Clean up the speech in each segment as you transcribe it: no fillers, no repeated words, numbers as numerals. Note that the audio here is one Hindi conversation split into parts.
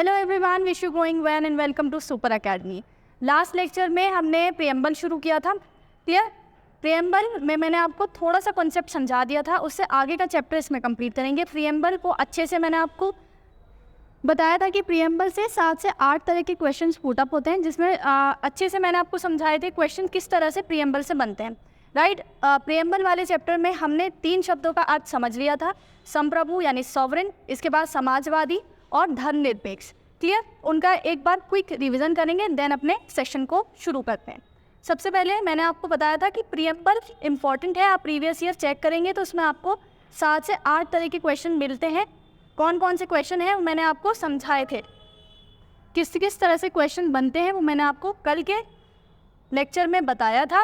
Hello everyone, wish you going well and welcome to Super Academy. Last lecture में हमने प्रियम्बल शुरू किया था। क्लियर? प्रियम्बल में मैंने आपको थोड़ा सा कॉन्सेप्ट समझा दिया था, उससे आगे का चैप्टर इसमें कंप्लीट करेंगे। प्रियम्बल को अच्छे से मैंने आपको बताया था कि प्रियम्बल से 7 से 8 तरह के क्वेश्चंस पुटअप होते हैं, जिसमें अच्छे से मैंने आपको समझाए थे क्वेश्चन किस तरह से प्रियम्बल से बनते हैं। राइट? प्रियम्बल वाले चैप्टर में हमने 3 शब्दों का अर्थ समझ लिया था, संप्रभु यानी सॉवरेन, इसके बाद समाजवादी और धर्मनिरपेक्ष। क्लियर? उनका एक बार क्विक रिवीजन करेंगे, देन अपने सेशन को शुरू करते हैं। सबसे पहले मैंने आपको बताया था कि प्रियम्बल इंपॉर्टेंट है। आप प्रीवियस ईयर चेक करेंगे तो उसमें आपको 7 से 8 तरह के क्वेश्चन मिलते हैं। कौन कौन से क्वेश्चन हैं वो मैंने आपको समझाए थे, किस किस तरह से क्वेश्चन बनते हैं वो मैंने आपको कल के लेक्चर में बताया था।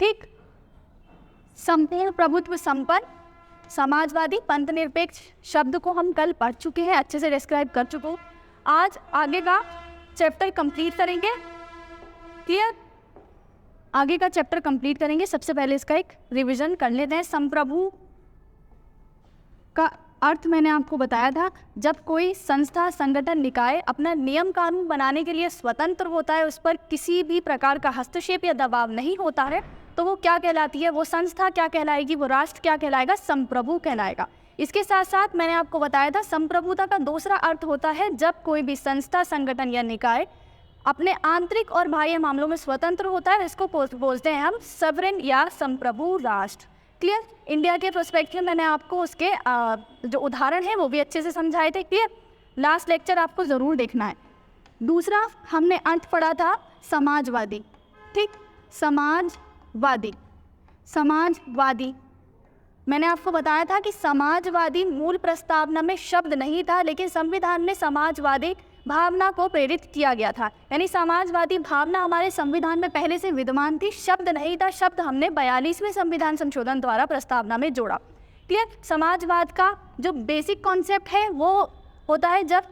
ठीक? संपूर्ण प्रभुत्व संपन्न, समाजवादी, पंथ निरपेक्ष शब्द को हम कल पढ़ चुके हैं, अच्छे से डिस्क्राइब कर चुके हूँ। आज आगे का चैप्टर कंप्लीट करेंगे। क्लियर? आगे का चैप्टर कंप्लीट करेंगे। सबसे पहले इसका एक रिवीजन कर लेते हैं। संप्रभु का अर्थ मैंने आपको बताया था, जब कोई संस्था, संगठन, निकाय अपना नियम कानून बनाने के लिए स्वतंत्र होता है, उस पर किसी भी प्रकार का हस्तक्षेप या दबाव नहीं होता है, तो वो क्या कहलाती है? वो संस्था क्या कहलाएगी? वो राष्ट्र क्या कहलाएगा? संप्रभु कहलाएगा। इसके साथ साथ मैंने आपको बताया था संप्रभुता का दूसरा अर्थ होता है जब कोई भी संस्था, संगठन या निकाय अपने आंतरिक और बाह्य मामलों में स्वतंत्र होता है, इसको बोलते हैं हम सवरेन या संप्रभु राष्ट्र। क्लियर? इंडिया के प्रोस्पेक्टिव मैंने आपको उसके जो उदाहरण है वो भी अच्छे से समझाए थे। क्लियर? लास्ट लेक्चर आपको ज़रूर देखना है। दूसरा हमने अर्थ पढ़ा था समाजवादी। ठीक? समाजवादी मैंने आपको बताया था कि समाजवादी मूल प्रस्तावना में शब्द नहीं था, लेकिन संविधान में समाजवादी भावना को प्रेरित किया गया था। यानी समाजवादी भावना हमारे संविधान में पहले से विद्यमान थी, शब्द नहीं था। शब्द हमने 42वें संविधान संशोधन द्वारा प्रस्तावना में जोड़ा। क्लियर? समाजवाद का जो बेसिक कॉन्सेप्ट है वो होता है जब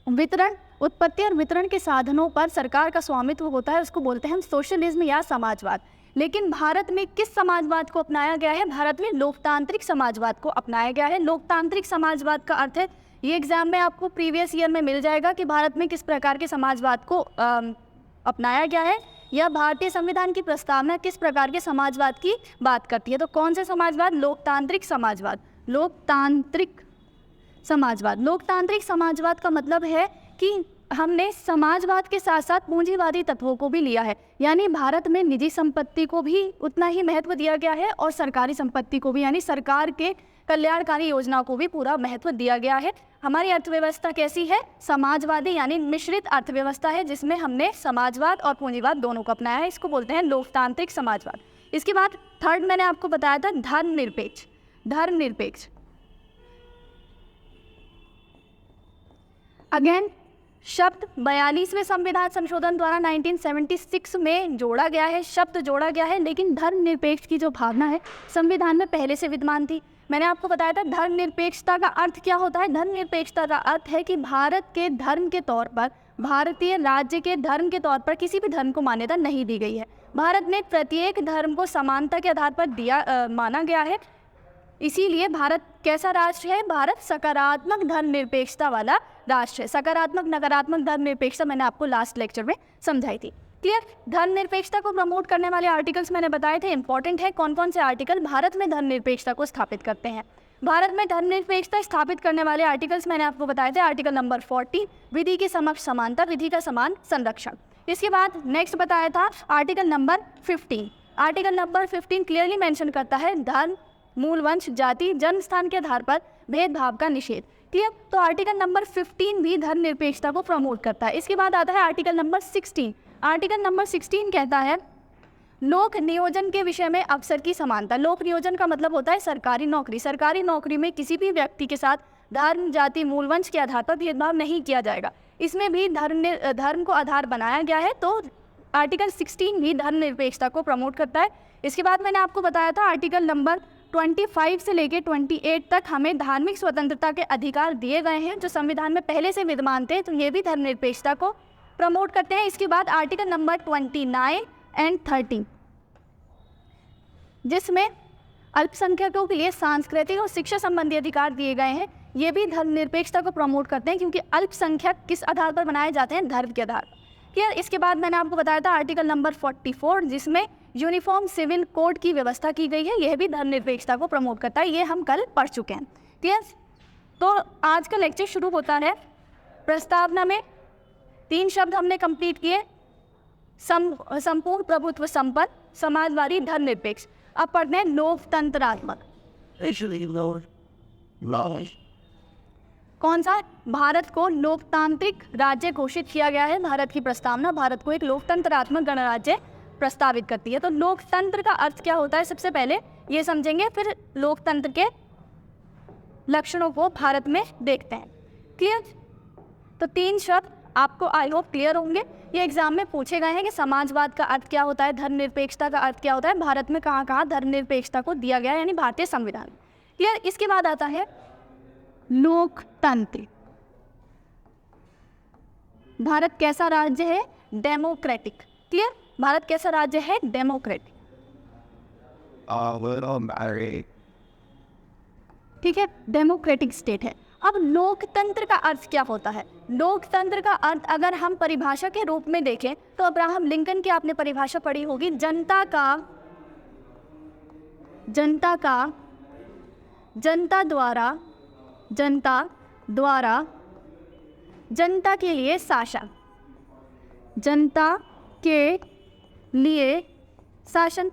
वितरण, उत्पत्ति और वितरण के साधनों पर सरकार का स्वामित्व होता है, उसको बोलते हैं हम सोशलिज्म या समाजवाद। लेकिन भारत में किस समाजवाद को अपनाया गया है? भारत में लोकतांत्रिक समाजवाद को अपनाया गया है। लोकतांत्रिक समाजवाद का अर्थ है, ये एग्जाम में आपको प्रीवियस ईयर में मिल जाएगा कि भारत में किस प्रकार के समाजवाद को अपनाया गया है, या भारतीय संविधान की प्रस्तावना किस प्रकार के समाजवाद की बात करती है। तो कौन से समाजवाद? लोकतांत्रिक समाजवाद। लोकतांत्रिक समाजवाद का मतलब है कि हमने समाजवाद के साथ साथ पूंजीवादी तत्वों को भी लिया है। यानी भारत में निजी संपत्ति को भी उतना ही महत्व दिया गया है और सरकारी संपत्ति को भी, यानी सरकार के कल्याणकारी योजनाओं को भी पूरा महत्व दिया गया है। हमारी अर्थव्यवस्था कैसी है? समाजवादी यानी मिश्रित अर्थव्यवस्था है, जिसमें हमने समाजवाद और पूंजीवाद दोनों को अपनाया है। इसको बोलते हैं लोकतांत्रिक समाजवाद। इसके बाद थर्ड मैंने आपको बताया था धर्मनिरपेक्ष। अगेन शब्द 42वें संविधान संशोधन द्वारा 1976 में जोड़ा गया है, शब्द जोड़ा गया है, लेकिन धर्मनिरपेक्ष की जो भावना है संविधान में पहले से विद्यमान थी। मैंने आपको बताया था धर्मनिरपेक्षता का अर्थ क्या होता है। धर्मनिरपेक्षता का अर्थ है कि भारत के धर्म के तौर पर, भारतीय राज्य के धर्म के तौर पर किसी भी धर्म को मान्यता नहीं दी गई है। भारत में प्रत्येक धर्म को समानता के आधार पर माना गया है। इसीलिए भारत कैसा राष्ट्र है? भारत सकारात्मक धर्मनिरपेक्षता वाला राष्ट्र है। सकारात्मक, नकारात्मक धर्मनिरपेक्षता मैंने आपको लास्ट लेक्चर में समझाई थी। क्लियर? धर्मनिरपेक्षता को प्रमोट करने वाले आर्टिकल्स मैंने बताए थे, इंपॉर्टेंट है। कौन कौन से आर्टिकल भारत में धर्मनिरपेक्षता को स्थापित करते हैं? भारत में धर्मनिरपेक्षता स्थापित करने वाले आर्टिकल्स मैंने आपको बताए थे। आर्टिकल नंबर 40, विधि के समक्ष समानता, विधि का समान संरक्षण। इसके बाद नेक्स्ट बताया था article number 15। Article number 15 clearly mention करता है धर्म, मूल वंश, जाति, जन्म स्थान के आधार पर भेदभाव का निषेध। क्लियर? तो आर्टिकल नंबर 15 भी धर्मनिरपेक्षता को प्रमोट करता है। इसके बाद आता है आर्टिकल नंबर 16। आर्टिकल नंबर 16 कहता है लोक नियोजन के विषय में अवसर की समानता। लोक नियोजन का मतलब होता है सरकारी नौकरी। सरकारी नौकरी में किसी भी व्यक्ति के साथ धर्म, जाति, मूल वंश के आधार पर भेदभाव नहीं किया जाएगा। इसमें भी धर्म को आधार बनाया गया है, तो आर्टिकल 16 भी धर्मनिरपेक्षता को प्रमोट करता है। इसके बाद मैंने आपको बताया था आर्टिकल नंबर 25 से लेकर 28 तक हमें धार्मिक स्वतंत्रता के अधिकार दिए गए हैं, जो संविधान में पहले से विद्यमान थे, तो ये भी धर्मनिरपेक्षता को प्रमोट करते हैं। इसके बाद आर्टिकल नंबर 29 एंड 30, जिसमें अल्पसंख्यकों के लिए सांस्कृतिक और शिक्षा संबंधी अधिकार दिए गए हैं। ये भी धर्मनिरपेक्षता को प्रमोट करते हैं, क्योंकि अल्पसंख्यक किस आधार पर बनाए जाते हैं? धर्म के आधार पर। क्लियर। इसके बाद मैंने आपको बताया था आर्टिकल नंबर 44, जिसमें यूनिफॉर्म सिविल कोड की व्यवस्था की गई है, यह भी धर्मनिरपेक्षता को प्रमोट करता है, ये हम कल पढ़ चुके हैं। क्लियर। तो आज का लेक्चर शुरू होता है प्रस्तावना में 3 शब्द हमने कंप्लीट किए, संपूर्ण प्रभुत्व संपन्न, समाजवादी, धर्मनिरपेक्ष। अब पढ़ते हैं लोकतंत्रात्मक। कौन सा? भारत को लोकतांत्रिक राज्य घोषित किया गया है। भारत की प्रस्तावना भारत को एक लोकतंत्रात्मक गणराज्य प्रस्तावित करती है। तो लोकतंत्र का अर्थ क्या होता है सबसे पहले ये समझेंगे, फिर लोकतंत्र के लक्षणों को भारत में देखते हैं। क्लियर। तो 3 शब्द आपको आई होप क्लियर होंगे। ये एग्जाम में पूछे गए हैं कि समाजवाद का अर्थ क्या होता है, धर्मनिरपेक्षता का अर्थ क्या होता है, भारत में कहाँ कहाँ धर्मनिरपेक्षता को दिया गया है, यानी भारतीय संविधान। क्लियर। इसके बाद आता है लोकतंत्र। भारत कैसा राज्य है? डेमोक्रेटिक। क्लियर। भारत कैसा राज्य है? डेमोक्रेटिक। ठीक है, डेमोक्रेटिक स्टेट है। अब लोकतंत्र का अर्थ क्या होता है? लोकतंत्र का अर्थ अगर हम परिभाषा के रूप में देखें तो अब्राहम लिंकन की आपने परिभाषा पढ़ी होगी, जनता द्वारा जनता के लिए शासन। जनता के लिए शासन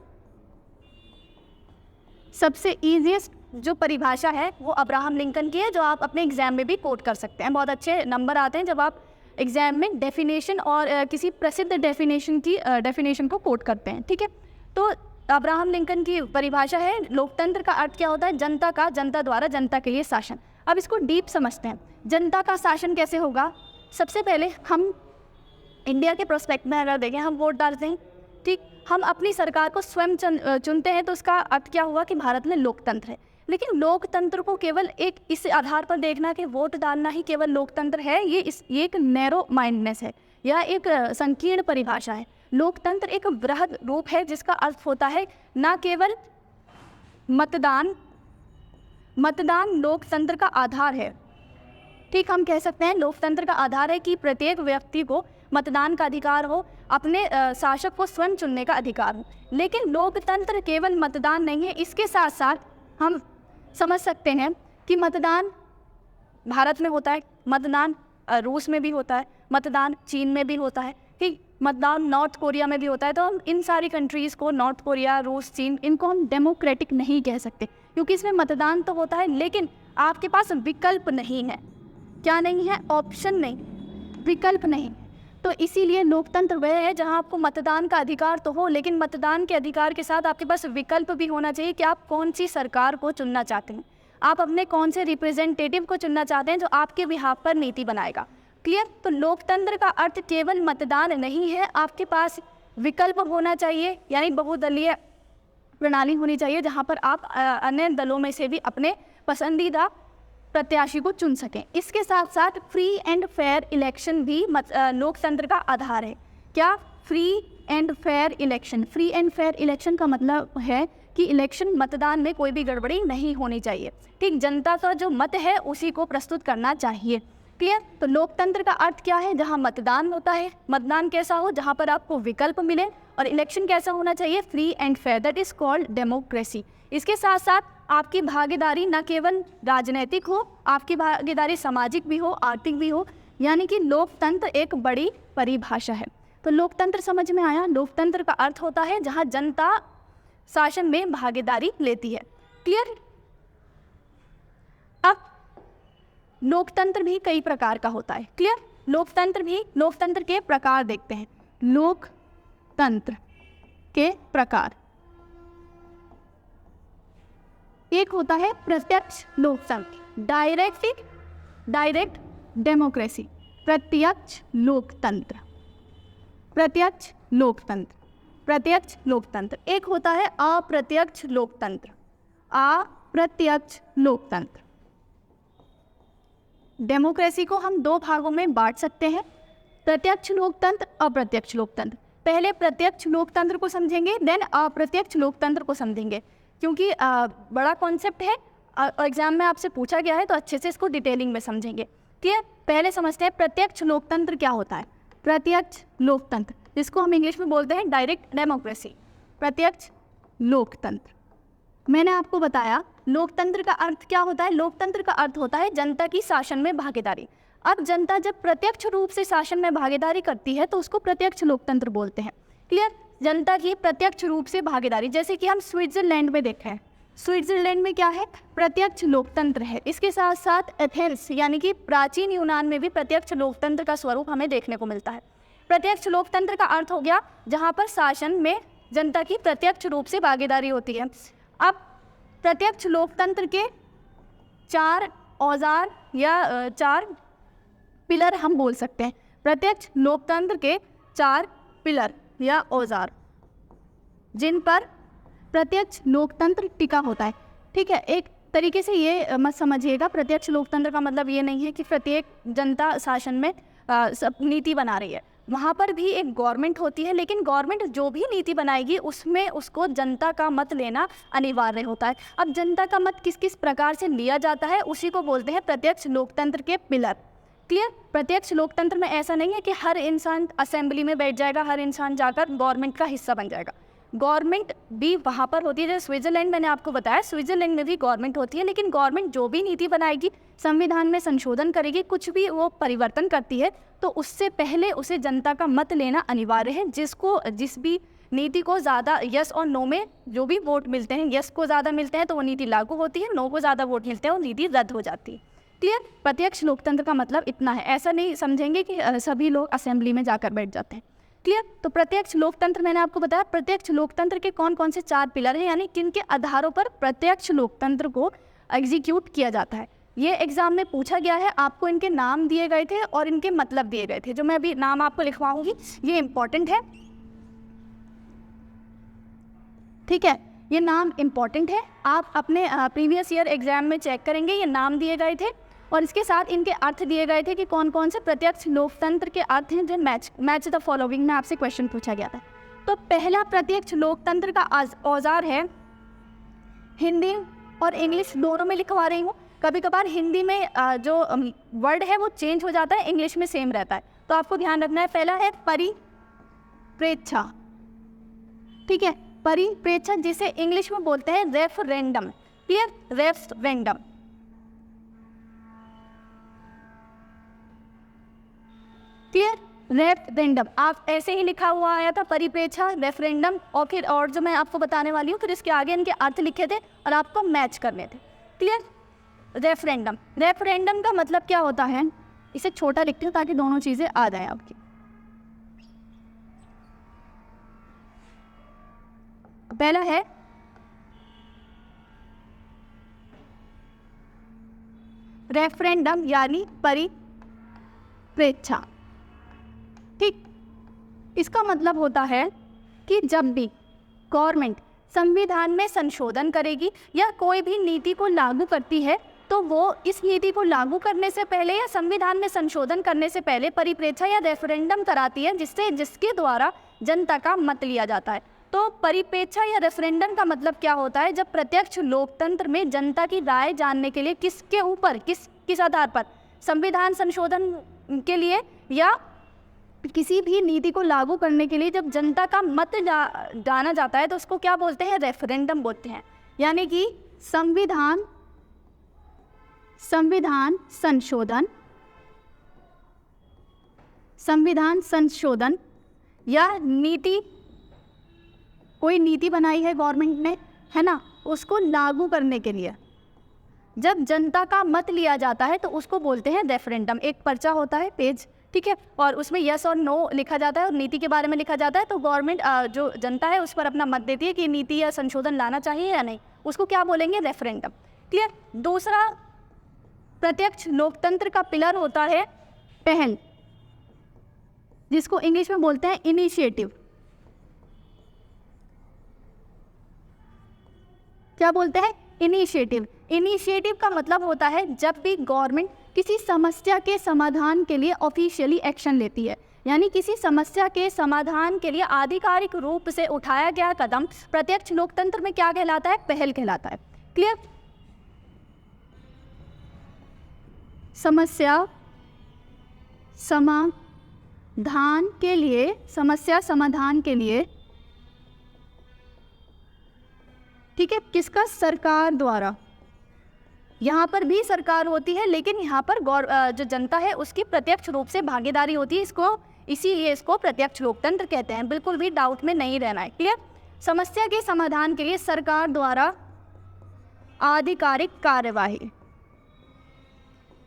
सबसे ईजीएस्ट जो परिभाषा है वो अब्राहम लिंकन की है, जो आप अपने एग्जाम में भी कोट कर सकते हैं। बहुत अच्छे नंबर आते हैं जब आप एग्जाम में डेफिनेशन और किसी प्रसिद्ध डेफिनेशन को कोट करते हैं। ठीक है, तो अब्राहम लिंकन की परिभाषा है लोकतंत्र का अर्थ क्या होता है? जनता द्वारा जनता के लिए शासन। अब इसको डीप समझते हैं। जनता का शासन कैसे होगा? सबसे पहले हम इंडिया के प्रोस्पेक्ट में अगर देखें, हम वोट डालते हैं, ठीक, हम अपनी सरकार को स्वयं चुनते हैं, तो इसका अर्थ क्या हुआ कि भारत में लोकतंत्र है। लेकिन लोकतंत्र को केवल इस आधार पर देखना कि वोट डालना ही केवल लोकतंत्र है, ये एक नैरो माइंडनेस है या एक संकीर्ण परिभाषा है। लोकतंत्र एक बृहद रूप है जिसका अर्थ होता है ना केवल मतदान लोकतंत्र का आधार है। ठीक, हम कह सकते हैं लोकतंत्र का आधार है कि प्रत्येक व्यक्ति को मतदान का अधिकार हो, अपने शासक को स्वयं चुनने का अधिकार हो। लेकिन लोकतंत्र केवल मतदान नहीं है, इसके साथ साथ हम समझ सकते हैं कि मतदान भारत में होता है, मतदान रूस में भी होता है, मतदान चीन में भी होता है, ठीक, मतदान नॉर्थ कोरिया में भी होता है। तो हम इन सारी कंट्रीज़ को, नॉर्थ कोरिया, रूस, चीन, इनको हम डेमोक्रेटिक नहीं कह सकते, क्योंकि इसमें मतदान तो होता है लेकिन आपके पास विकल्प नहीं है। क्या नहीं है? ऑप्शन नहीं, विकल्प नहीं। तो इसीलिए लोकतंत्र वह है जहां आपको मतदान का अधिकार तो हो, लेकिन मतदान के अधिकार के साथ आपके पास विकल्प भी होना चाहिए कि आप कौन सी सरकार को चुनना चाहते हैं, आप अपने कौन से रिप्रेजेंटेटिव को चुनना चाहते हैं जो आपके बिहाफ पर नीति बनाएगा। क्लियर। तो लोकतंत्र का अर्थ केवल मतदान नहीं है, आपके पास विकल्प होना चाहिए, यानी बहुदलीय प्रणाली होनी चाहिए जहाँ पर आप अन्य दलों में से भी अपने पसंदीदा प्रत्याशी को चुन सकें। इसके साथ साथ फ्री एंड फेयर इलेक्शन भी लोकतंत्र का आधार है। क्या? Free and fair election. Free and fair election का मतलब है कि इलेक्शन, मतदान में कोई भी गड़बड़ी नहीं होनी चाहिए। ठीक, जनता का जो मत है उसी को प्रस्तुत करना चाहिए। क्लियर। तो लोकतंत्र का अर्थ क्या है? जहां मतदान होता है, मतदान कैसा हो? जहां पर आपको विकल्प मिले, और इलेक्शन कैसा होना चाहिए? Free and fair, that is called democracy. इसके साथ साथ आपकी भागीदारी न केवल राजनीतिक हो, आपकी भागीदारी सामाजिक भी हो, आर्थिक भी हो, यानी कि लोकतंत्र एक बड़ी परिभाषा है। तो लोकतंत्र समझ में आया? लोकतंत्र का अर्थ होता है जहां जनता शासन में भागीदारी लेती है। क्लियर। अब लोकतंत्र भी कई प्रकार का होता है। क्लियर। लोकतंत्र के प्रकार देखते हैं। लोकतंत्र के प्रकार, एक होता है प्रत्यक्ष लोकतंत्र, डायरेक्ट डेमोक्रेसी। प्रत्यक्ष लोकतंत्र। एक होता है अप्रत्यक्ष लोकतंत्र। डेमोक्रेसी को हम 2 भागों में बांट सकते हैं, प्रत्यक्ष लोकतंत्र, अप्रत्यक्ष लोकतंत्र। पहले प्रत्यक्ष लोकतंत्र को समझेंगे, देन अप्रत्यक्ष लोकतंत्र को समझेंगे, क्योंकि बड़ा कॉन्सेप्ट है। एग्जाम में आपसे पूछा गया है तो अच्छे से इसको डिटेलिंग में समझेंगे। क्लियर? पहले समझते हैं प्रत्यक्ष लोकतंत्र क्या होता है। प्रत्यक्ष लोकतंत्र, जिसको हम इंग्लिश में बोलते हैं डायरेक्ट डेमोक्रेसी। प्रत्यक्ष लोकतंत्र, मैंने आपको बताया लोकतंत्र का अर्थ क्या होता है। लोकतंत्र का अर्थ होता है जनता की शासन में भागीदारी। अब जनता जब प्रत्यक्ष रूप से शासन में भागीदारी करती है तो उसको प्रत्यक्ष लोकतंत्र बोलते हैं। क्लियर? जनता की प्रत्यक्ष रूप से भागीदारी, जैसे कि हम स्विट्जरलैंड में देखें, स्विट्जरलैंड में क्या है, प्रत्यक्ष लोकतंत्र है। इसके साथ साथ एथेंस यानी कि प्राचीन यूनान में भी प्रत्यक्ष लोकतंत्र का स्वरूप हमें देखने को मिलता है। प्रत्यक्ष लोकतंत्र का अर्थ हो गया जहाँ पर शासन में जनता की प्रत्यक्ष रूप से भागीदारी होती है। अब प्रत्यक्ष लोकतंत्र के 4 औजार या 4 पिलर हम बोल सकते हैं। प्रत्यक्ष लोकतंत्र के 4 पिलर या औजार जिन पर प्रत्यक्ष लोकतंत्र टिका होता है। ठीक है, एक तरीके से ये मत समझिएगा, प्रत्यक्ष लोकतंत्र का मतलब ये नहीं है कि प्रत्येक जनता शासन में सब नीति बना रही है। वहाँ पर भी एक गवर्नमेंट होती है, लेकिन गवर्नमेंट जो भी नीति बनाएगी उसमें उसको जनता का मत लेना अनिवार्य होता है। अब जनता का मत किस किस प्रकार से लिया जाता है उसी को बोलते हैं प्रत्यक्ष लोकतंत्र के पिलर। क्लियर? प्रत्यक्ष लोकतंत्र में ऐसा नहीं है कि हर इंसान असेंबली में बैठ जाएगा, हर इंसान जाकर गवर्नमेंट का हिस्सा बन जाएगा। गवर्नमेंट भी वहाँ पर होती है, जैसे स्विट्जरलैंड मैंने आपको बताया, स्विट्जरलैंड में भी गवर्नमेंट होती है, लेकिन गवर्नमेंट जो भी नीति बनाएगी, संविधान में संशोधन करेगी, कुछ भी वो परिवर्तन करती है तो उससे पहले उसे जनता का मत लेना अनिवार्य है। जिस भी नीति को ज़्यादा यस और नो में जो भी वोट मिलते हैं, यस को ज़्यादा मिलते हैं तो वो नीति लागू होती है, नो को ज़्यादा वोट मिलते हैं वो नीति रद्द हो जाती है। क्लियर? प्रत्यक्ष लोकतंत्र का मतलब इतना है, ऐसा नहीं समझेंगे कि सभी लोग असेंबली में जाकर बैठ जाते हैं। क्लियर? तो प्रत्यक्ष लोकतंत्र मैंने आपको बताया, प्रत्यक्ष लोकतंत्र के कौन कौन से 4 पिलर हैं, यानी किन के आधारों पर प्रत्यक्ष लोकतंत्र को एग्जीक्यूट किया जाता है। ये एग्जाम में पूछा गया है, आपको इनके नाम दिए गए थे और इनके मतलब दिए गए थे। जो मैं अभी नाम आपको लिखवाऊंगी ये इंपॉर्टेंट है। ठीक है, ये नाम इंपॉर्टेंट है, आप अपने प्रीवियस ईयर एग्जाम में चेक करेंगे, ये नाम दिए गए थे और इसके साथ इनके अर्थ दिए गए थे कि कौन कौन से प्रत्यक्ष लोकतंत्र के अर्थ हैं जो मैच द फॉलोइंग में आपसे क्वेश्चन पूछा गया था। तो पहला प्रत्यक्ष लोकतंत्र का औजार है, हिंदी और इंग्लिश दोनों में लिखवा रही हूँ। कभी कभार हिंदी में जो वर्ड है वो चेंज हो जाता है, इंग्लिश में सेम रहता है, तो आपको ध्यान रखना है। पहला है परिप्रेक्षा। ठीक है, परिप्रेक्षा जिसे इंग्लिश में बोलते हैं referendum. Clear? Referendum. Clear? Referendum आप ऐसे ही लिखा हुआ आया था, परिप्रेक्षा, रेफरेंडम, और फिर और जो मैं आपको बताने वाली हूँ फिर इसके आगे इनके अर्थ लिखे थे और आपको मैच करने थे। क्लियर? रेफरेंडम। रेफरेंडम का मतलब क्या होता है, इसे छोटा लिखती हूँ ताकि दोनों चीज़ें आ जाए आपकी। पहला है रेफरेंडम यानी परिप्रेक्षा। ठीक, इसका मतलब होता है कि जब भी गवर्नमेंट संविधान में संशोधन करेगी या कोई भी नीति को लागू करती है तो वो इस नीति को लागू करने से पहले या संविधान में संशोधन करने से पहले परिप्रेक्षा या रेफरेंडम कराती है, जिसके द्वारा जनता का मत लिया जाता है। तो परिप्रेक्षा या रेफरेंडम का मतलब क्या होता है, जब प्रत्यक्ष लोकतंत्र में जनता की राय जानने के लिए किसके ऊपर किस आधार पर, संविधान संशोधन के लिए या किसी भी नीति को लागू करने के लिए जब जनता का मत जाना जाता है तो उसको क्या बोलते हैं, रेफरेंडम बोलते हैं। यानी कि संविधान संशोधन या नीति, कोई नीति बनाई है गवर्नमेंट ने, है ना, उसको लागू करने के लिए जब जनता का मत लिया जाता है तो उसको बोलते हैं रेफरेंडम। एक पर्चा होता है पेज, ठीक है, और उसमें यस और नो लिखा जाता है और नीति के बारे में लिखा जाता है। तो गवर्नमेंट जो जनता है उस पर अपना मत देती है कि नीति या संशोधन लाना चाहिए या नहीं, उसको क्या बोलेंगे, रेफरेंडम। क्लियर? दूसरा प्रत्यक्ष लोकतंत्र का पिलर होता है पहल, जिसको इंग्लिश में बोलते हैं इनिशिएटिव। क्या बोलते हैं, इनिशिएटिव। इनिशिएटिव का मतलब होता है जब भी गवर्नमेंट किसी समस्या के समाधान के लिए ऑफिशियली एक्शन लेती है, यानी किसी समस्या के समाधान के लिए आधिकारिक रूप से उठाया गया कदम प्रत्यक्ष लोकतंत्र में क्या कहलाता है, पहल कहलाता है। क्लियर? समस्या समाधान के लिए, समस्या समाधान के लिए, ठीक है, किसका? सरकार द्वारा। यहाँ पर भी सरकार होती है, लेकिन यहाँ पर जो जनता है उसकी प्रत्यक्ष रूप से भागीदारी होती है, इसीलिए इसको प्रत्यक्ष लोकतंत्र कहते हैं। बिल्कुल भी डाउट में नहीं रहना है, क्लियर। समस्या के समाधान के लिए सरकार द्वारा आधिकारिक कार्यवाही,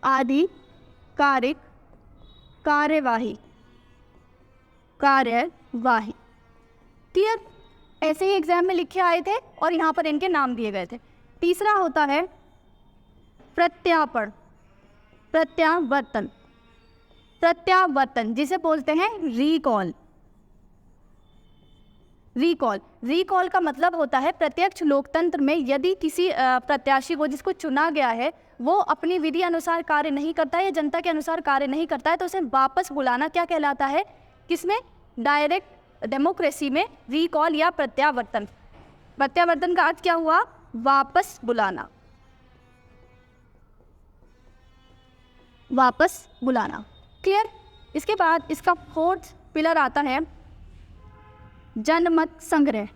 आधिकारिक कार्यवाही, क्लियर। ऐसे ही एग्जाम में लिखे आए थे और यहाँ पर इनके नाम दिए गए थे। तीसरा होता है प्रत्यावर्तन, जिसे बोलते हैं रिकॉल। रिकॉल का मतलब होता है प्रत्यक्ष लोकतंत्र में यदि किसी प्रत्याशी को, जिसको चुना गया है, वो अपनी विधि अनुसार कार्य नहीं करता है या जनता के अनुसार कार्य नहीं करता है, तो उसे वापस बुलाना क्या कहलाता है? किसमें? डायरेक्ट डेमोक्रेसी में रिकॉल या प्रत्यावर्तन। प्रत्यावर्तन का अर्थ क्या हुआ? वापस बुलाना, वापस बुलाना, क्लियर। इसके बाद इसका फोर्थ पिलर आता है जनमत संग्रह।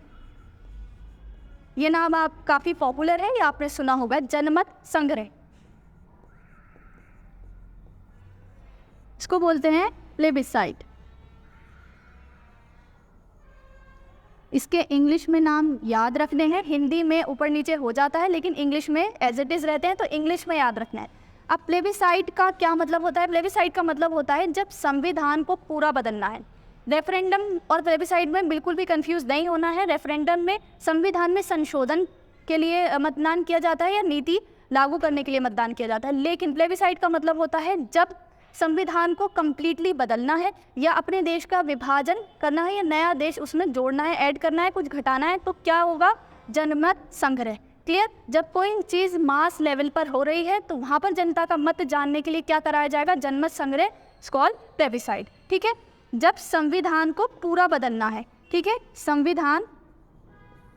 ये नाम आप काफ़ी पॉपुलर है, या आपने सुना होगा, जनमत संग्रह। इसको बोलते हैं प्लेबिसाइट। इसके इंग्लिश में नाम याद रखने हैं, हिंदी में ऊपर नीचे हो जाता है, लेकिन इंग्लिश में एज इट इज़ रहते हैं, तो इंग्लिश में याद रखना है। अब प्लेबिसाइट का क्या मतलब होता है? प्लेबिसाइट का मतलब होता है जब संविधान को पूरा बदलना है। रेफरेंडम और प्लेबिसाइट में बिल्कुल भी कंफ्यूज नहीं होना है। रेफरेंडम में संविधान में संशोधन के लिए मतदान किया जाता है या नीति लागू करने के लिए मतदान किया जाता है, लेकिन प्लेबिसाइट का मतलब होता है जब संविधान को कम्प्लीटली बदलना है या अपने देश का विभाजन करना है या नया देश उसमें जोड़ना है, ऐड करना है, कुछ घटाना है, तो क्या होगा? जनमत संग्रह, क्लियर। जब कोई चीज़ मास लेवल पर हो रही है तो वहाँ पर जनता का मत जानने के लिए क्या कराया जाएगा? जनमत संग्रह, कॉल्ड प्लेबिसाइट, ठीक है। जब संविधान को पूरा बदलना है, ठीक है, संविधान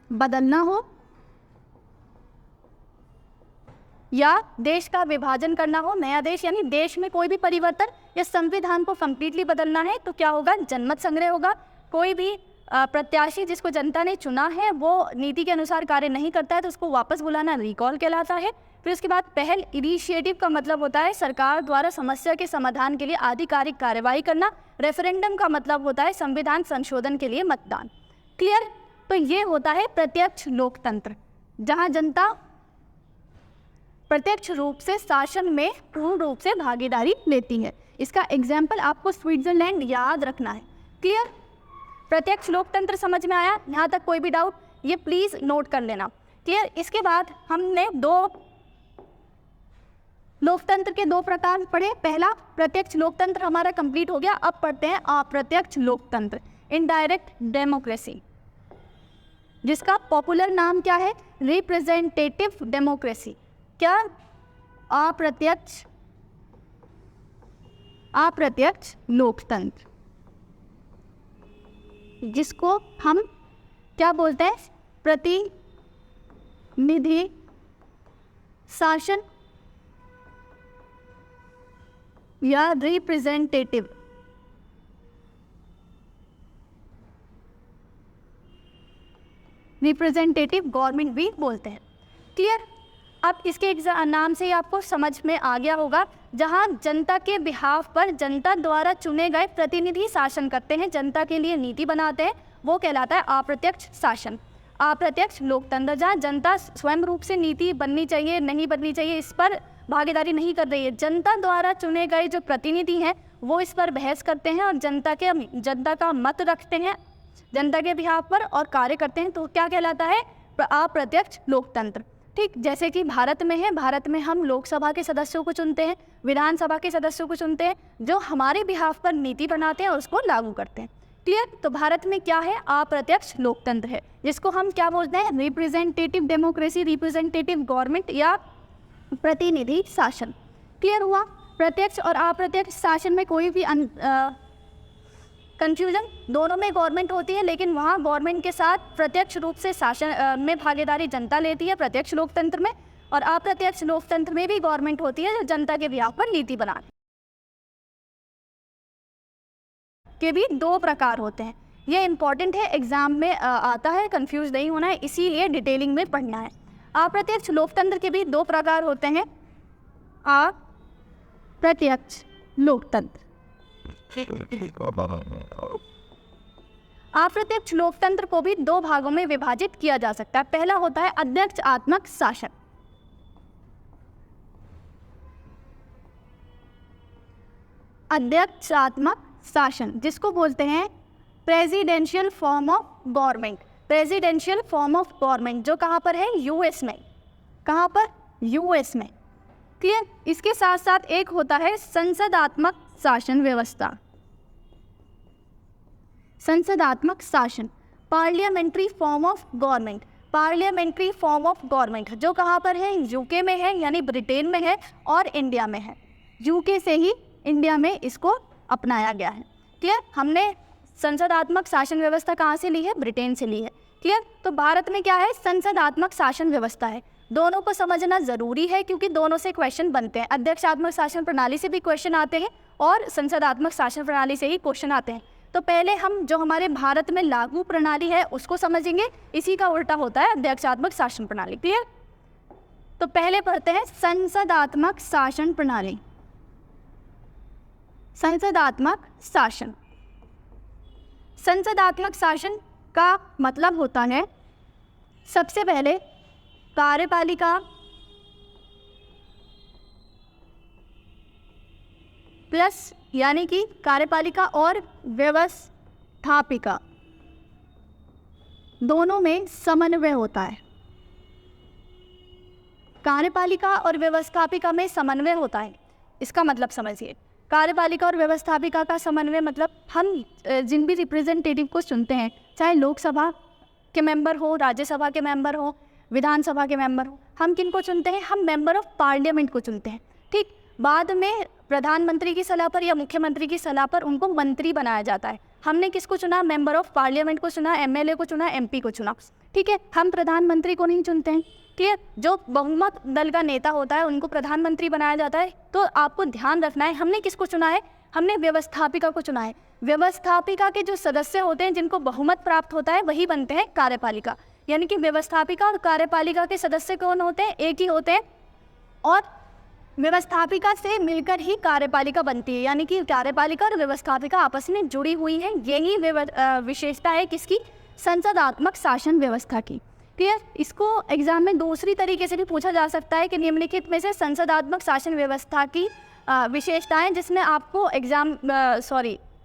बदलना हो या देश का विभाजन करना हो, नया देश यानी देश में कोई भी परिवर्तन या संविधान को कम्प्लीटली बदलना है, तो क्या होगा? जनमत संग्रह होगा। कोई भी प्रत्याशी जिसको जनता ने चुना है वो नीति के अनुसार कार्य नहीं करता है तो उसको वापस बुलाना रिकॉल कहलाता है। फिर उसके बाद पहल, इनिशिएटिव का मतलब होता है सरकार द्वारा समस्या के समाधान के लिए आधिकारिक कार्यवाही करना। रेफरेंडम का मतलब होता है संविधान संशोधन के लिए मतदान, क्लियर। तो ये होता है प्रत्यक्ष लोकतंत्र, जहाँ जनता प्रत्यक्ष रूप से शासन में पूर्ण रूप से भागीदारी लेती है। इसका एग्जाम्पल आपको स्विट्जरलैंड याद रखना है, क्लियर। प्रत्यक्ष लोकतंत्र समझ में आया? यहाँ तक कोई भी डाउट? ये प्लीज़ नोट कर लेना, क्लियर। इसके बाद हमने लोकतंत्र के दो प्रकार पढ़े। पहला प्रत्यक्ष लोकतंत्र हमारा कंप्लीट हो गया। अब पढ़ते हैं अप्रत्यक्ष लोकतंत्र, इनडायरेक्ट डेमोक्रेसी, जिसका पॉपुलर नाम क्या है? Representative democracy. क्या? अप्रत्यक्ष लोकतंत्र, जिसको हम क्या बोलते हैं? प्रतिनिधि शासन या रिप्रेजेंटेटिव गवर्नमेंट भी बोलते हैं, क्लियर। अब इसके नाम से ही आपको समझ में आ गया होगा, जहां जनता के बिहाफ पर जनता द्वारा चुने गए प्रतिनिधि शासन करते हैं, जनता के लिए नीति बनाते हैं, वो कहलाता है अप्रत्यक्ष शासन। अप्रत्यक्ष लोकतंत्र, जहाँ जनता स्वयं रूप से नीति बननी चाहिए नहीं बननी चाहिए इस पर भागीदारी नहीं कर रही है, जनता द्वारा चुने गए जो प्रतिनिधि हैं वो इस पर बहस करते हैं और जनता का मत रखते हैं जनता के बिहाफ पर और कार्य करते हैं, तो क्या कहलाता है? अप्रत्यक्ष लोकतंत्र, ठीक। जैसे कि भारत में है, भारत में हम लोकसभा के सदस्यों को चुनते हैं, विधानसभा के सदस्यों को चुनते हैं, जो हमारे बिहाफ पर नीति बनाते हैं और उसको लागू करते हैं, क्लियर। तो भारत में क्या है? अप्रत्यक्ष लोकतंत्र है, जिसको हम क्या बोलते हैं? रिप्रेजेंटेटिव डेमोक्रेसी, रिप्रेजेंटेटिव गवर्नमेंट या प्रतिनिधि शासन, क्लियर हुआ। प्रत्यक्ष और अप्रत्यक्ष शासन में कोई भी कंफ्यूजन? दोनों में गवर्नमेंट होती है, लेकिन वहाँ गवर्नमेंट के साथ प्रत्यक्ष रूप से शासन में भागीदारी जनता लेती है प्रत्यक्ष लोकतंत्र में, और अप्रत्यक्ष लोकतंत्र में भी गवर्नमेंट होती है जो जनता के बिहाफ पर नीति बनाती के भी दो प्रकार होते हैं। ये इंपॉर्टेंट है, एग्जाम में आता है, कंफ्यूज नहीं होना है, इसीलिए डिटेलिंग में पढ़ना है। अप्रत्यक्ष लोकतंत्र के भी दो प्रकार होते हैं। अप्रत्यक्ष लोकतंत्र, अप्रत्यक्ष लोकतंत्र को भी दो भागों में विभाजित किया जा सकता है। पहला होता है अध्यक्षात्मक शासन। अध्यक्षात्मक शासन जिसको बोलते हैं presidential form of government. Presidential form of government जो कहाँ पर है? यूएस में। कहाँ पर? यूएस में। क्लियर? इसके साथ साथ एक होता है संसदात्मक शासन व्यवस्था। संसदात्मक शासन, parliamentary form of government. Parliamentary form of government जो कहाँ पर है? यूके में है, यानी ब्रिटेन में है, और इंडिया में है। यूके से ही इंडिया में इसको अपनाया गया है। क्लियर? हमने संसदात्मक शासन व्यवस्था कहाँ से ली है? ब्रिटेन से ली है। क्लियर? तो भारत में क्या है? संसदात्मक शासन व्यवस्था है। दोनों को समझना ज़रूरी है क्योंकि दोनों से क्वेश्चन बनते हैं। अध्यक्षात्मक शासन प्रणाली से भी क्वेश्चन आते हैं और संसदात्मक शासन प्रणाली से ही क्वेश्चन आते हैं। तो पहले हम जो हमारे भारत में लागू प्रणाली है उसको समझेंगे, इसी का उल्टा होता है अध्यक्षात्मक शासन प्रणाली। क्लियर? तो पहले पढ़ते हैं संसदात्मक शासन प्रणाली। संसदात्मक शासन, संसदात्मक शासन का मतलब होता है सबसे पहले कार्यपालिका प्लस, यानी कि कार्यपालिका और व्यवस्थापिका दोनों में समन्वय होता है। कार्यपालिका और व्यवस्थापिका में समन्वय होता है, इसका मतलब समझिए। कार्यपालिका और व्यवस्थापिका का समन्वय मतलब हम जिन भी रिप्रेजेंटेटिव को चुनते हैं, चाहे लोकसभा के मेंबर हो, राज्यसभा के मेंबर हो, विधानसभा के मेंबर हो, हम किन को चुनते हैं? हम मेंबर ऑफ पार्लियामेंट को चुनते हैं। ठीक, बाद में प्रधानमंत्री की सलाह पर या मुख्यमंत्री की सलाह पर उनको मंत्री बनाया जाता है। हमने किसको चुना? मेंबर ऑफ पार्लियामेंट को चुना, एमएलए को चुना, एमपी को चुना। ठीक है, हम प्रधानमंत्री को नहीं चुनते हैं। क्लियर? जो बहुमत दल का नेता होता है उनको प्रधानमंत्री बनाया जाता है। तो आपको ध्यान रखना है हमने किसको चुना है? हमने व्यवस्थापिका को चुना है। व्यवस्थापिका के जो सदस्य होते हैं जिनको बहुमत प्राप्त होता है वही बनते हैं कार्यपालिका। यानी कि व्यवस्थापिका और कार्यपालिका के सदस्य कौन होते हैं? एक ही होते हैं, और व्यवस्थापिका से मिलकर ही कार्यपालिका बनती है। यानी कि कार्यपालिका और व्यवस्थापिका आपस में जुड़ी हुई है। यही विशेषता है किसकी? संसदात्मक शासन व्यवस्था की। क्लियर? इसको एग्जाम में दूसरी तरीके से भी पूछा जा सकता है कि निम्नलिखित में से संसदात्मक शासन व्यवस्था की विशेषताएं, जिसमें आपको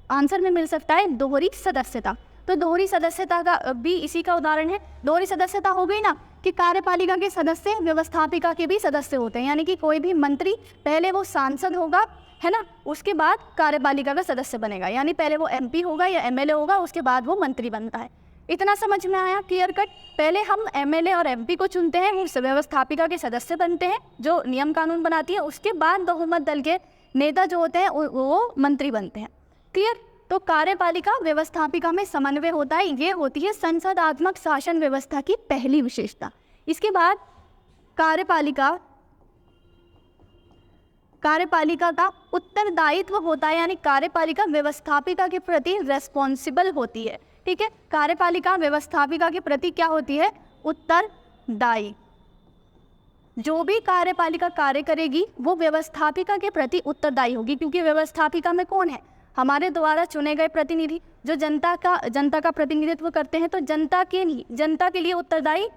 आंसर में मिल सकता है दोहरी सदस्यता। तो दोहरी सदस्यता का भी इसी का उदाहरण है। दोहरी सदस्यता हो गई ना कि कार्यपालिका के सदस्य व्यवस्थापिका के भी सदस्य होते हैं। यानी कि कोई भी मंत्री पहले वो सांसद होगा, है ना, उसके बाद कार्यपालिका का सदस्य बनेगा। यानी पहले वो एमपी होगा या एमएलए होगा, उसके बाद वो मंत्री बनता है। इतना समझ में आया? Clear cut? पहले हम एमएलए और एमपी को चुनते हैं, वो व्यवस्थापिका के सदस्य बनते हैं जो नियम कानून बनाती है। उसके बाद बहुमत दल के नेता जो होते हैं वो मंत्री बनते हैं। क्लियर? तो कार्यपालिका व्यवस्थापिका में समन्वय होता है। ये होती है संसदात्मक शासन व्यवस्था की पहली विशेषता। इसके बाद कार्यपालिका का उत्तरदायित्व होता है। यानी कार्यपालिका व्यवस्थापिका के प्रति रेस्पॉन्सिबल होती है। ठीक है, कार्यपालिका व्यवस्थापिका के प्रति क्या होती है? उत्तरदायी। जो भी कार्यपालिका कार्य करेगी वो व्यवस्थापिका के प्रति उत्तरदायी होगी, क्योंकि व्यवस्थापिका में कौन है? हमारे द्वारा चुने गए प्रतिनिधि जो जनता का प्रतिनिधित्व करते हैं। तो जनता के लिए उत्तरदायी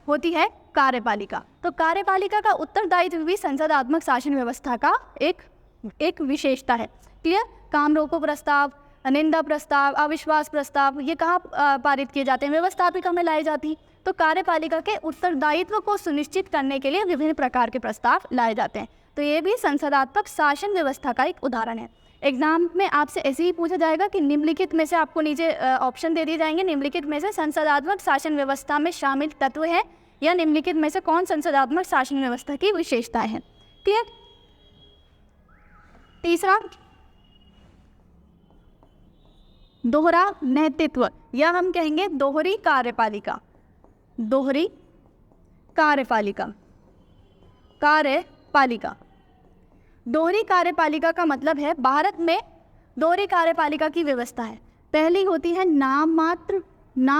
होती है कार्यपालिका। तो कार्यपालिका का उत्तरदायित्व भी संसदात्मक शासन व्यवस्था का एक विशेषता है। क्लियर? काम रोको प्रस्ताव, निंदा प्रस्ताव, अविश्वास प्रस्ताव, ये कहाँ पारित किए जाते हैं? व्यवस्थापिका में लाए जाती हैं। तो कार्यपालिका के उत्तरदायित्व को सुनिश्चित करने के लिए विभिन्न प्रकार के प्रस्ताव लाए जाते हैं। तो ये भी संसदात्मक शासन व्यवस्था का एक उदाहरण है। एग्जाम में आपसे ऐसे ही पूछा जाएगा कि निम्नलिखित में से, आपको नीचे ऑप्शन दे दिए जाएंगे, निम्नलिखित में से संसदात्मक शासन व्यवस्था में शामिल तत्व है या निम्नलिखित में से कौन संसदात्मक शासन व्यवस्था की विशेषताएं हैं। क्लियर? तीसरा, दोहरा नेतृत्व, या हम कहेंगे दोहरी कार्यपालिका। दोहरी कार्यपालिका कार्यपालिका। दोहरी कार्यपालिका का मतलब है भारत में दोहरी कार्यपालिका की व्यवस्था है। पहली होती है नाम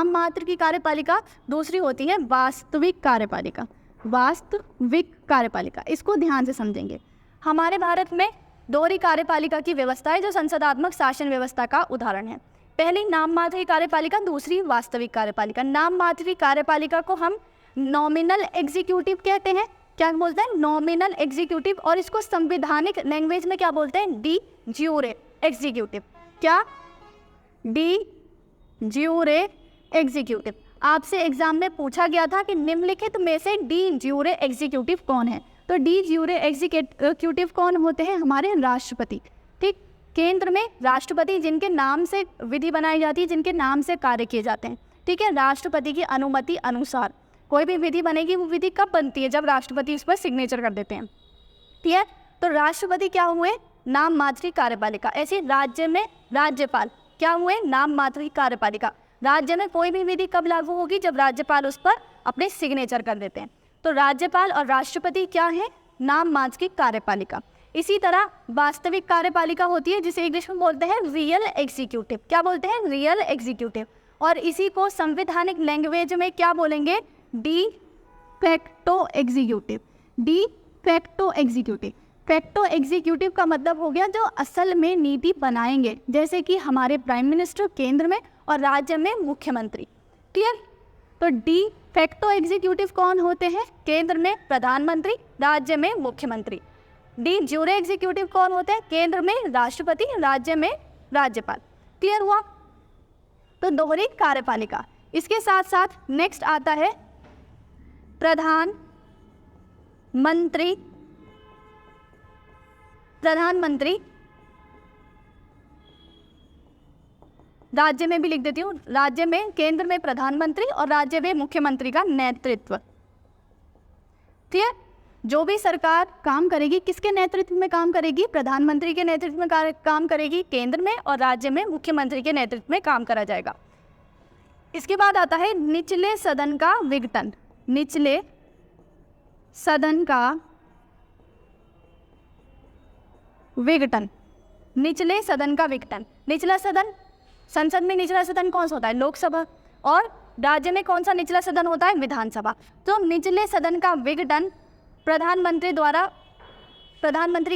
मात्र की कार्यपालिका, दूसरी होती है वास्तविक कार्यपालिका। वास्तविक कार्यपालिका, इसको ध्यान से समझेंगे। हमारे भारत में दोहरी कार्यपालिका की व्यवस्था है जो संसदात्मक शासन व्यवस्था का उदाहरण है। पहली नाम मात्र की कार्यपालिका, दूसरी वास्तविक कार्यपालिका। नाम मात्र की कार्यपालिका को हम नॉमिनल एग्जीक्यूटिव कहते हैं। क्या बोलते हैं? Nominal executive. और इसको संवैधानिक लैंग्वेज में क्या बोलते हैं? De jure executive. क्या? De jure executive. आपसे एग्जाम में पूछा गया था कि निम्नलिखित में से डी ज्यूरे एग्जीक्यूटिव कौन है, तो डी ज्यूरे एग्जीक्यूटिव कौन होते हैं? हमारे राष्ट्रपति। ठीक, केंद्र में राष्ट्रपति जिनके नाम से विधि बनाई जाती है, जिनके नाम से कार्य किए जाते हैं। ठीक है, राष्ट्रपति की अनुमति अनुसार कोई भी विधि बनेगी, वो विधि कब बनती है? जब राष्ट्रपति उस पर सिग्नेचर कर देते हैं। ठीक है, तो राष्ट्रपति क्या हुए? नाम मात्र की कार्यपालिका। ऐसे राज्य में राज्यपाल क्या हुए? नाम मात्र की कार्यपालिका। राज्य में कोई भी विधि कब लागू होगी? जब राज्यपाल उस पर अपने सिग्नेचर कर देते हैं। तो राज्यपाल और राष्ट्रपति क्या है? नाम मात्र की कार्यपालिका। इसी तरह वास्तविक कार्यपालिका होती है जिसे इंग्लिश में बोलते हैं रियल एग्जीक्यूटिव। क्या बोलते हैं? Real executive. और इसी को संवैधानिक लैंग्वेज में क्या बोलेंगे? De facto executive. De facto executive. Facto executive का मतलब हो गया जो असल में नीति बनाएंगे, जैसे कि हमारे प्राइम मिनिस्टर केंद्र में और राज्य में मुख्यमंत्री। क्लियर? तो डी फैक्टो एग्जीक्यूटिव कौन होते हैं? केंद्र में प्रधानमंत्री, राज्य में मुख्यमंत्री। डी ज्यूरे एग्जीक्यूटिव कौन होते हैं? केंद्र में राष्ट्रपति, राज्य में राज्यपाल। क्लियर हुआ? तो दोहरी कार्यपालिका। इसके साथ साथ नेक्स्ट आता है प्रधानमंत्री। प्रधानमंत्री राज्य में भी लिख देती हूँ, राज्य में केंद्र में प्रधानमंत्री और राज्य में मुख्यमंत्री का नेतृत्व। ठीक है, जो भी सरकार काम करेगी किसके नेतृत्व में काम करेगी? प्रधानमंत्री के नेतृत्व में काम करेगी केंद्र में, और राज्य में मुख्यमंत्री के नेतृत्व में काम करा जाएगा। इसके बाद आता है निचले सदन का विघटन। निचले सदन का विघटन। निचले सदन का विघटन। निचला सदन, संसद में निचला सदन कौन सा होता है? लोकसभा। और राज्य में कौन सा निचला सदन होता है? विधानसभा। तो निचले सदन का विघटन प्रधानमंत्री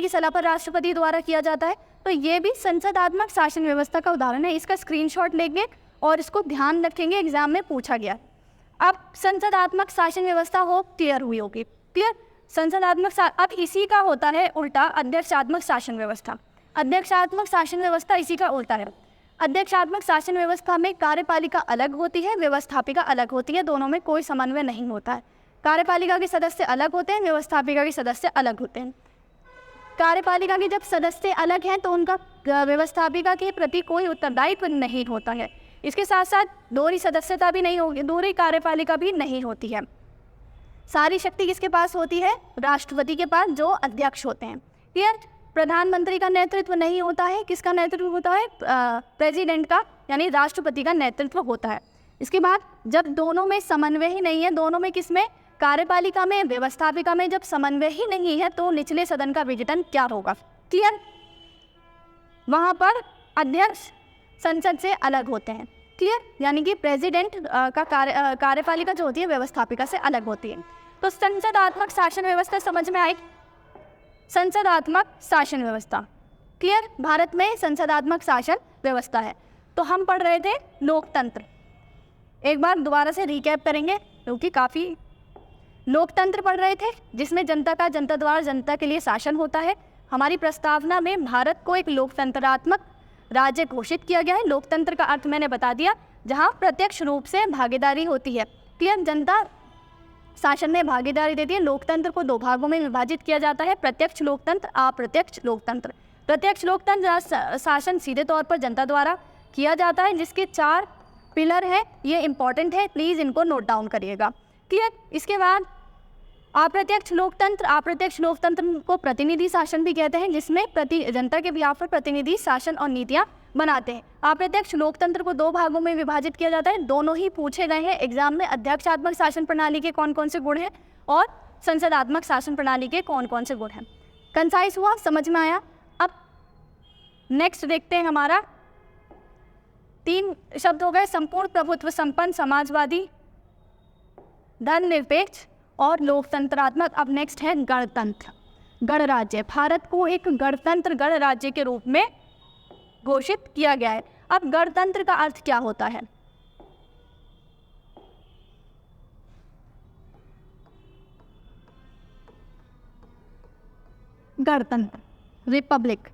की सलाह पर राष्ट्रपति द्वारा किया जाता है। तो ये भी संसदात्मक शासन व्यवस्था का उदाहरण है। इसका स्क्रीनशॉट लेंगे और इसको ध्यान रखेंगे, एग्जाम में पूछा गया। अब संसदात्मक शासन व्यवस्था हो क्लियर हुई होगी। क्लियर? संसदात्मक अब इसी का होता है उल्टा अध्यक्षात्मक शासन व्यवस्था। अध्यक्षात्मक शासन व्यवस्था इसी का उल्टा है। अध्यक्षात्मक शासन व्यवस्था में कार्यपालिका अलग होती है, व्यवस्थापिका अलग होती है, दोनों में कोई समन्वय नहीं होता है। कार्यपालिका के सदस्य अलग होते हैं, व्यवस्थापिका के सदस्य अलग होते हैं। कार्यपालिका के जब सदस्य अलग हैं तो उनका व्यवस्थापिका के प्रति कोई उत्तरदायित्व नहीं होता है। इसके साथ साथ दोहरी सदस्यता भी नहीं होगी, दोहरी कार्यपालिका भी नहीं होती है। सारी शक्ति किसके पास होती है? राष्ट्रपति के पास, जो अध्यक्ष होते हैं। क्लियर? प्रधानमंत्री का नेतृत्व नहीं होता है, किसका नेतृत्व होता है? प्रेसिडेंट का, यानी राष्ट्रपति का नेतृत्व होता है। इसके बाद जब दोनों में समन्वय ही नहीं है, दोनों में किसमें? कार्यपालिका में, व्यवस्थापिका में जब समन्वय ही नहीं है तो निचले सदन का विघटन क्या होगा? क्लियर? वहाँ पर अध्यक्ष संसद से अलग होते हैं। क्लियर? यानी कि प्रेसिडेंट का कार्यपालिका जो होती है व्यवस्थापिका से अलग होती है। तो संसदात्मक शासन व्यवस्था समझ में आई? संसदात्मक शासन व्यवस्था। क्लियर? भारत में संसदात्मक शासन व्यवस्था है। तो हम पढ़ रहे थे लोकतंत्र। एक बार दोबारा से रिकैप करेंगे क्योंकि काफ़ी लोकतंत्र पढ़ रहे थे, जिसमें जनता का जनता द्वारा जनता के लिए शासन होता है। हमारी प्रस्तावना में भारत को एक लोकतंत्रात्मक राज्य घोषित किया गया है। लोकतंत्र का अर्थ मैंने बता दिया, जहां प्रत्यक्ष रूप से भागीदारी होती है। क्लियर? जनता शासन में भागीदारी देती है। लोकतंत्र को दो भागों में विभाजित किया जाता है, प्रत्यक्ष लोकतंत्र, अप्रत्यक्ष लोकतंत्र। प्रत्यक्ष लोकतंत्र शासन सीधे तौर पर जनता द्वारा किया जाता है, जिसके 4 पिलर है। ये इंपॉर्टेंट है, प्लीज़ इनको नोट डाउन करिएगा। क्लियर? इसके बाद अप्रत्यक्ष लोकतंत्र को प्रतिनिधि शासन भी कहते हैं, जिसमें जनता के बिहाफ पर प्रतिनिधि शासन और नीतियाँ बनाते हैं। अप्रत्यक्ष लोकतंत्र को 2 भागों में विभाजित किया जाता है। दोनों ही पूछे गए हैं एग्जाम में। अध्यक्षात्मक शासन प्रणाली के कौन कौन से गुण हैं और संसदात्मक शासन प्रणाली के कौन कौन से गुण हैं। कंसाइज हुआ, समझ में आया। अब नेक्स्ट देखते हैं, हमारा 3 शब्द हो गए, संपूर्ण प्रभुत्व संपन्न, समाजवादी, धर्मनिरपेक्ष और लोकतंत्रात्मक। अब नेक्स्ट है गणतंत्र, गणराज्य। भारत को एक गणतंत्र गणराज्य के रूप में घोषित किया गया है। अब गणतंत्र का अर्थ क्या होता है? गणतंत्र, रिपब्लिक।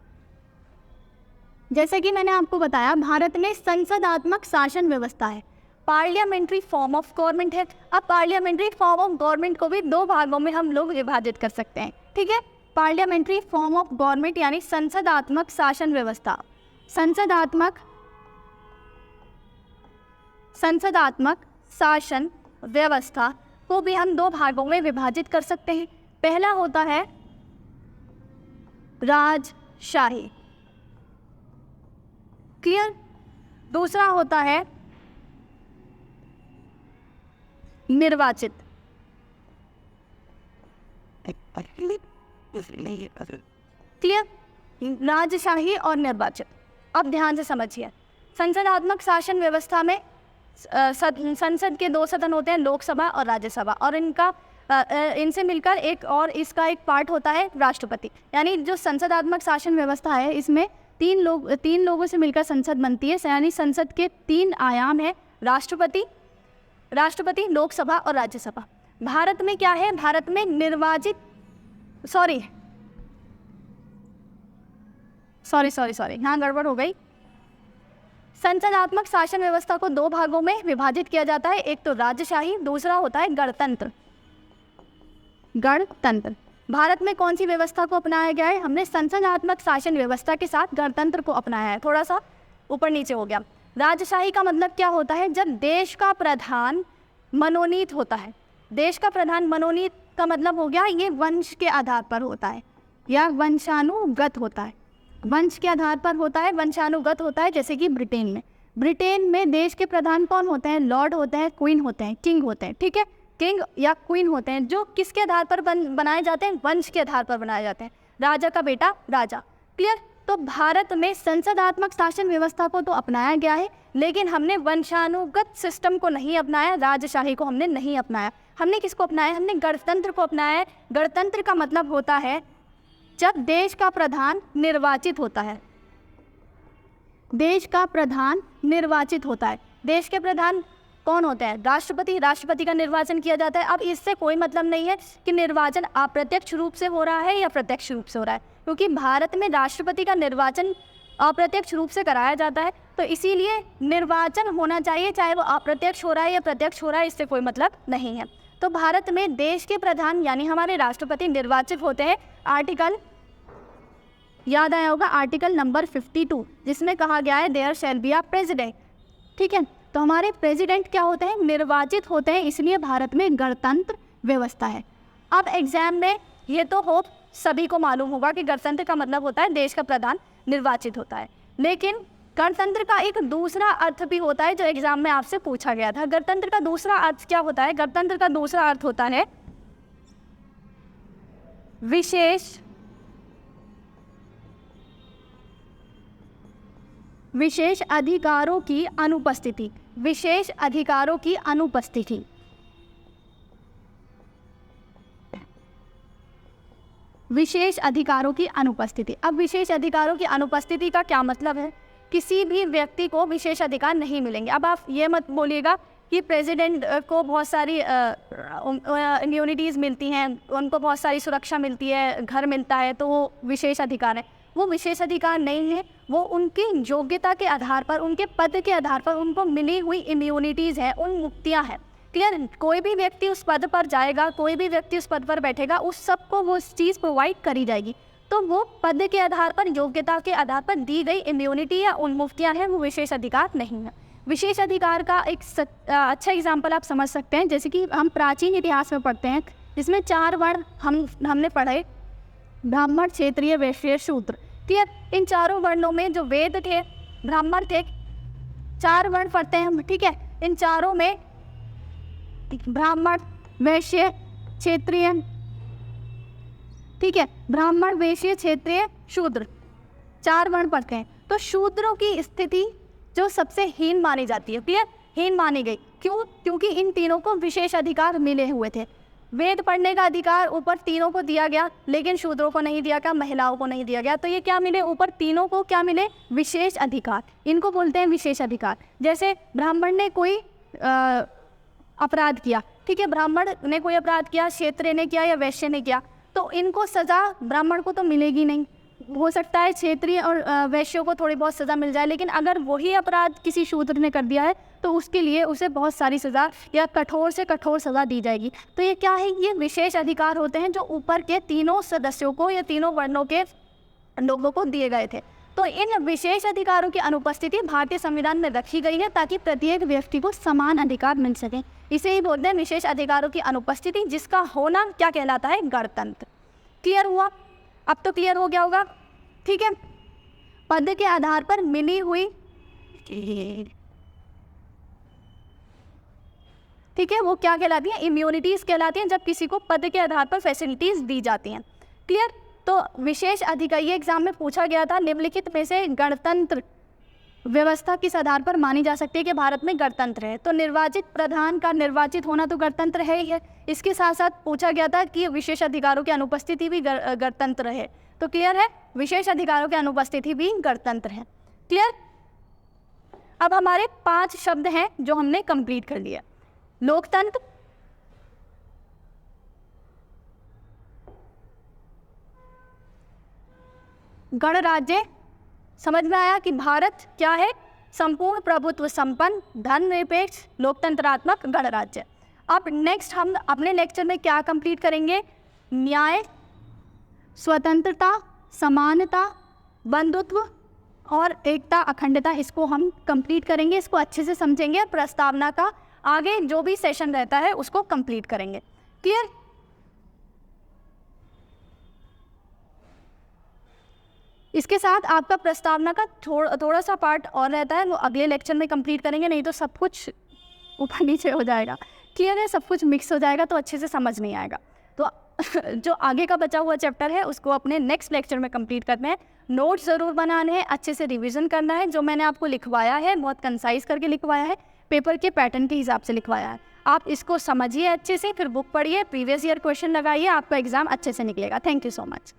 जैसे कि मैंने आपको बताया, भारत में संसदात्मक शासन व्यवस्था है, पार्लियामेंट्री फॉर्म ऑफ गवर्नमेंट है। अब पार्लियामेंट्री फॉर्म ऑफ गवर्नमेंट को भी 2 भागों में हम लोग विभाजित कर सकते हैं, ठीक है। पार्लियामेंट्री फॉर्म ऑफ गवर्नमेंट यानी संसदात्मक शासन व्यवस्था, संसदात्मक शासन व्यवस्था को भी हम 2 भागों में विभाजित कर सकते हैं। पहला होता है राजशाही, क्लियर। दूसरा होता है निर्वाचित, क्लियर। राजशाही और निर्वाचित। अब ध्यान से समझिए, संसदात्मक शासन व्यवस्था में संसद के 2 सदन होते हैं, लोकसभा और राज्यसभा, और इनसे मिलकर इसका एक पार्ट होता है राष्ट्रपति। यानी जो संसदात्मक शासन व्यवस्था है, इसमें 3 लोगों से मिलकर संसद बनती है। यानी संसद के 3 आयाम है, राष्ट्रपति, लोकसभा और राज्यसभा। भारत में क्या है? भारत में सॉरी, यहाँ गड़बड़ हो गई। संसदात्मक शासन व्यवस्था को 2 भागों में विभाजित किया जाता है, एक तो राजशाही, दूसरा होता है गणतंत्र। भारत में कौन सी व्यवस्था को अपनाया गया है? हमने संसदात्मक शासन व्यवस्था के साथ गणतंत्र को अपनाया है। थोड़ा सा ऊपर नीचे हो गया। राजशाही का मतलब क्या होता है? जब देश का प्रधान मनोनीत होता है। देश का प्रधान मनोनीत का मतलब हो गया, ये वंश के आधार पर होता है या वंशानुगत होता है। वंश के आधार पर होता है, वंशानुगत होता है। जैसे कि ब्रिटेन में देश के प्रधान कौन होते हैं? लॉर्ड होते हैं, क्वीन होते हैं, किंग होते हैं, ठीक है। किंग या क्वीन होते हैं, जो किसके आधार पर बनाए जाते हैं? वंश के आधार पर बनाए जाते हैं। राजा का बेटा राजा, क्लियर। तो भारत में संसदात्मक शासन व्यवस्था को तो अपनाया गया है, लेकिन हमने वंशानुगत सिस्टम को नहीं अपनाया, राजशाही को हमने नहीं अपनाया। हमने किसको अपनाया? हमने गणतंत्र को अपनाया है। गणतंत्र का मतलब होता है जब देश का प्रधान निर्वाचित होता है। देश का प्रधान निर्वाचित होता है। देश के प्रधान कौन होते हैं? राष्ट्रपति। राष्ट्रपति का निर्वाचन किया जाता है। अब इससे कोई मतलब नहीं है कि निर्वाचन अप्रत्यक्ष रूप से हो रहा है या प्रत्यक्ष रूप से हो रहा है, क्योंकि भारत में राष्ट्रपति का निर्वाचन अप्रत्यक्ष रूप से कराया जाता है। तो इसीलिए निर्वाचन होना चाहिए, चाहे वो अप्रत्यक्ष हो रहा है या प्रत्यक्ष हो रहा है, इससे कोई मतलब नहीं है। तो भारत में देश के प्रधान यानी हमारे राष्ट्रपति निर्वाचित होते हैं। आर्टिकल याद आया होगा, आर्टिकल नंबर 52, जिसमें कहा गया है there shall be a president, ठीक है। तो हमारे प्रेसिडेंट क्या होते हैं? निर्वाचित होते हैं। इसलिए भारत में गणतंत्र व्यवस्था है। अब एग्जाम में ये तो होप सभी को मालूम होगा कि गणतंत्र का मतलब होता है देश का प्रधान निर्वाचित होता है, लेकिन गणतंत्र का एक दूसरा अर्थ भी होता है जो एग्जाम में आपसे पूछा गया था। गणतंत्र का दूसरा अर्थ क्या होता है? गणतंत्र का दूसरा अर्थ होता है विशेष अधिकारों की अनुपस्थिति। विशेष अधिकारों की अनुपस्थिति। विशेष अधिकारों की अनुपस्थिति। अब विशेष अधिकारों की अनुपस्थिति का क्या मतलब है? किसी भी व्यक्ति को विशेष अधिकार नहीं मिलेंगे। अब आप ये मत बोलिएगा कि प्रेसिडेंट को बहुत सारी इम्यूनिटीज़ मिलती हैं, उनको बहुत सारी सुरक्षा मिलती है, घर मिलता है, तो वो विशेष अधिकार है। वो विशेष अधिकार नहीं है, वो उनकी योग्यता के आधार पर, उनके पद के आधार पर उनको मिली हुई इम्यूनिटीज़ हैं, उन मुक्तियाँ हैं, क्लियर। कोई भी व्यक्ति उस पद पर जाएगा, कोई भी व्यक्ति उस पद पर बैठेगा, उस सबको वो चीज़ प्रोवाइड करी जाएगी। तो वो पद के आधार पर, योग्यता के आधार पर दी गई इम्यूनिटी या उन मुक्तियाँ हैं, वो विशेष अधिकार नहीं है। विशेष अधिकार का एक अच्छा एग्जाम्पल आप समझ सकते हैं, जैसे कि हम प्राचीन इतिहास में पढ़ते हैं, जिसमें 4 वर्ण हमने पढ़े, ब्राह्मण, क्षत्रिय, वैश्य, शूद्र, क्लियर। इन चारों वर्णों में जो वेद थे, ब्राह्मण थे, 4 वर्ण पढ़ते हैं हम, ठीक है। इन चारों में ब्राह्मण, वैश्य, क्षत्रिय, ठीक है, ब्राह्मण, वैश्य, क्षत्रिय, शूद्र, 4 वर्ण पढ़ते हैं। तो शूद्रों की स्थिति जो सबसे हीन मानी जाती है, क्लियर, हीन मानी गई। क्यों? क्योंकि इन तीनों को विशेष अधिकार मिले हुए थे। वेद पढ़ने का अधिकार ऊपर तीनों को दिया गया, लेकिन शूद्रों को नहीं दिया गया, महिलाओं को नहीं दिया गया। तो ये क्या मिले? ऊपर तीनों को क्या मिले? विशेष अधिकार। इनको बोलते हैं विशेष अधिकार। जैसे ब्राह्मण ने कोई अपराध किया, ठीक है, ब्राह्मण ने कोई अपराध किया, क्षत्रिय ने किया या वैश्य ने किया, तो इनको सज़ा ब्राह्मण को तो मिलेगी नहीं। हो सकता है क्षेत्रीय और वैश्यों को थोड़ी बहुत सज़ा मिल जाए, लेकिन अगर वही अपराध किसी शूद्र ने कर दिया है तो उसके लिए उसे बहुत सारी सज़ा या कठोर से कठोर सज़ा दी जाएगी। तो ये क्या है? ये विशेष अधिकार होते हैं जो ऊपर के तीनों सदस्यों को या तीनों वर्णों के लोगों को दिए गए थे। तो इन विशेष अधिकारों की अनुपस्थिति भारतीय संविधान में रखी गई है ताकि प्रत्येक व्यक्ति को समान अधिकार मिल सके। इसे ही बोलते हैं विशेष अधिकारों की अनुपस्थिति, जिसका होना क्या कहलाता है? गणतंत्र। क्लियर हुआ? अब तो क्लियर हो गया होगा, ठीक है। पद के आधार पर मिली हुई, ठीक है, वो क्या कहलाती हैं? इम्यूनिटीज़ कहलाती हैं, जब किसी को पद के आधार पर फैसिलिटीज़ दी जाती हैं। क्लियर? तो विशेष अधिकार, ये एग्जाम में पूछा गया था, निम्नलिखित में से गणतंत्र व्यवस्था किस आधार पर मानी जा सकती है कि भारत में गणतंत्र है? तो निर्वाचित प्रधान का निर्वाचित होना तो गणतंत्र है ही है। इसके साथ साथ पूछा गया था कि विशेष अधिकारों की अनुपस्थिति भी गणतंत्र है। तो क्लियर है, विशेष अधिकारों की अनुपस्थिति भी गणतंत्र है। क्लियर? अब हमारे 5 शब्द हैं जो हमने कंप्लीट कर लिया। लोकतंत्र, गणराज्य, समझ में आया कि भारत क्या है? संपूर्ण प्रभुत्व संपन्न, धर्मनिरपेक्ष, लोकतंत्रात्मक गणराज्य। अब नेक्स्ट हम अपने लेक्चर में क्या कंप्लीट करेंगे? न्याय, स्वतंत्रता, समानता, बंधुत्व और एकता, अखंडता, इसको हम कंप्लीट करेंगे। इसको अच्छे से समझेंगे, प्रस्तावना का आगे जो भी सेशन रहता है उसको कंप्लीट करेंगे। क्लियर? इसके साथ आपका प्रस्तावना का थोड़ा सा पार्ट और रहता है, वो अगले लेक्चर में कंप्लीट करेंगे, नहीं तो सब कुछ ऊपर नीचे हो जाएगा। क्लियर है? सब कुछ मिक्स हो जाएगा तो अच्छे से समझ नहीं आएगा। तो जो आगे का बचा हुआ चैप्टर है उसको अपने नेक्स्ट लेक्चर में कंप्लीट करना है। नोट्स ज़रूर बनाने हैं, अच्छे से रिवीजन करना है। जो मैंने आपको लिखवाया है बहुत कंसाइज करके लिखवाया है, पेपर के पैटर्न के हिसाब से लिखवाया है। आप इसको समझिए अच्छे से, फिर बुक पढ़िए, प्रीवियस ईयर क्वेश्चन लगाइए, आपका एग्जाम अच्छे से निकलेगा। Thank you so much.